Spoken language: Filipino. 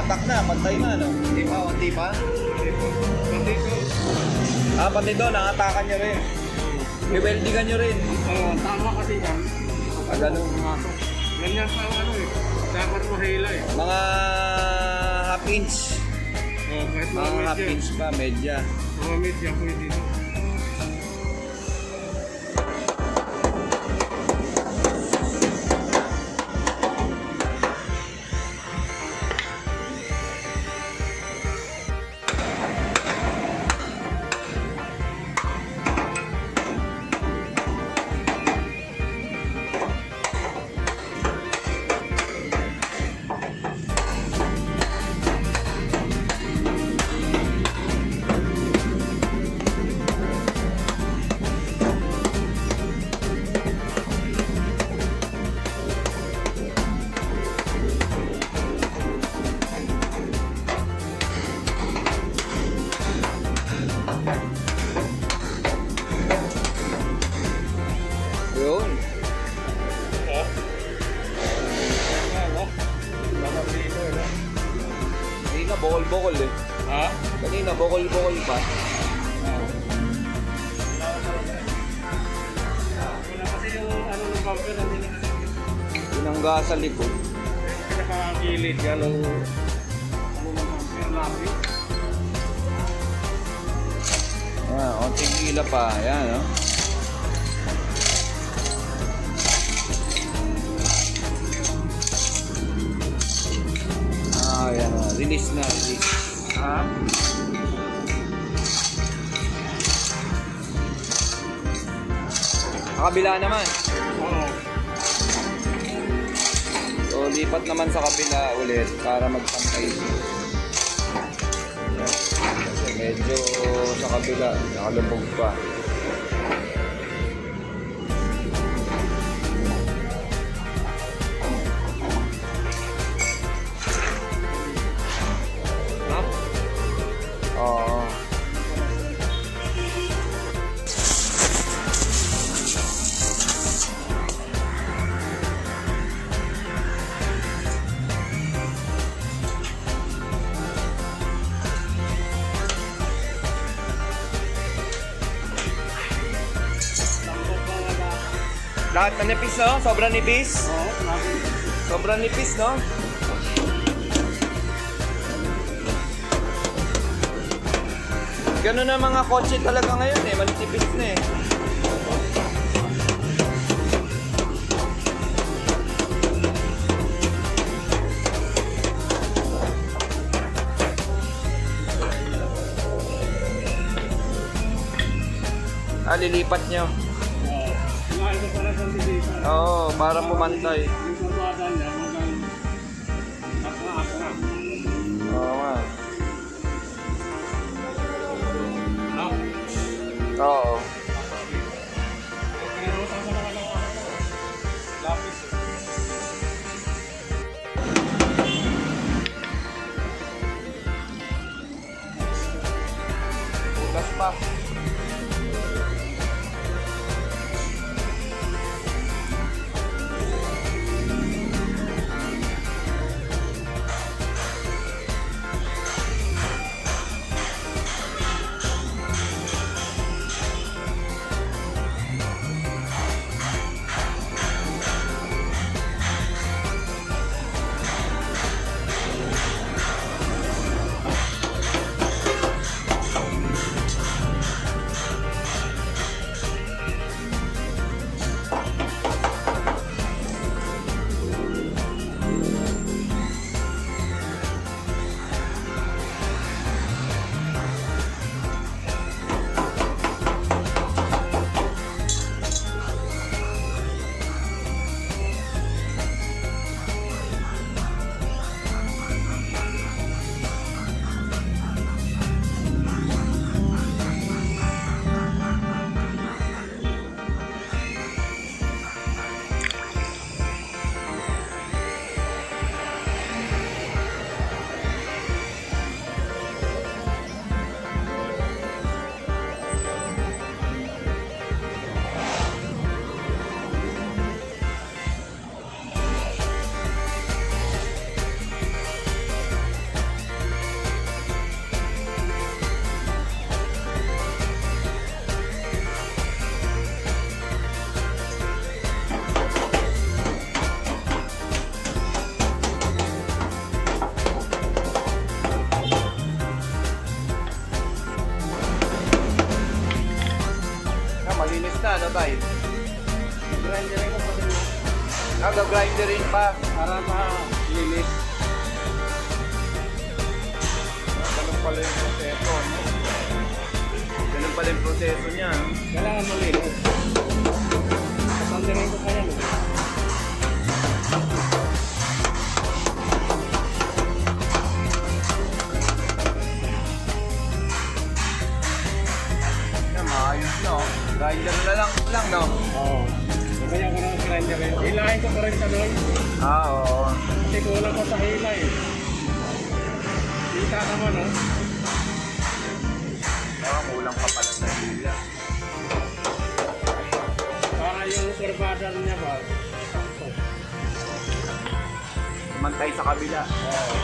Hatak na, pantay na, no? Hindi pa, hindi pa. Pati ko. Ah, pati doon, nakatakan nyo rin. I-weldigan nyo rin. Oo, tama kasi yan. Ah, ganun. Pumasok. Ganyan sa ano eh. Dapat mahila eh. Mga half inch. Oo, kahit mga Mga half medya. inch pa, medya. Mga medya pwede na. Yun. Kanina, bokol-bokol eh. Ha? Kanina, bokol-bokol pa. Wala kasi yung ano ng bumper na Binangga sa likod. pinakakilid yan ang ano ng bumper namin. Ayan, onting hila pa. Ayan, no? Ah, ayan, release na, release. Ha? Kabila naman. Oo. So, lipat naman sa kabila ulit para magpantay. Kasi medyo sa kabila, nakalubog pa. Ha? Oo. Lahat na nipis, no? Sobrang nipis? Oo, namin. Sobrang nipis, no? Ganun na mga kotse talaga ngayon eh, manipis na eh. Ah, lilipat nyo. Oo. Kumain ko pala sa silipan. Oo, para pumantay. Yung kurbada niya, hanggang akna-akna. Oo nga. Ha? Oo. Pero tama na lang ako. Lapis eh. Bukas pa. grinderin pa. Para linis. Ganun pala yung proseso, no? Ganun pala yung proseso niya. Kailangan malinis. Kasandirin ko kaya, no? Yan, maayos no. Grinder na lang no. Oo. Kaya ko ng grinder eh. Hilahin ko pa rin sa doon. Oo. Kasi kulang ko sa hilay. Kita naman, no? Kulang pa pala sa hila. Para yung kurbada niya ba? Mantay sa kabila. Oo.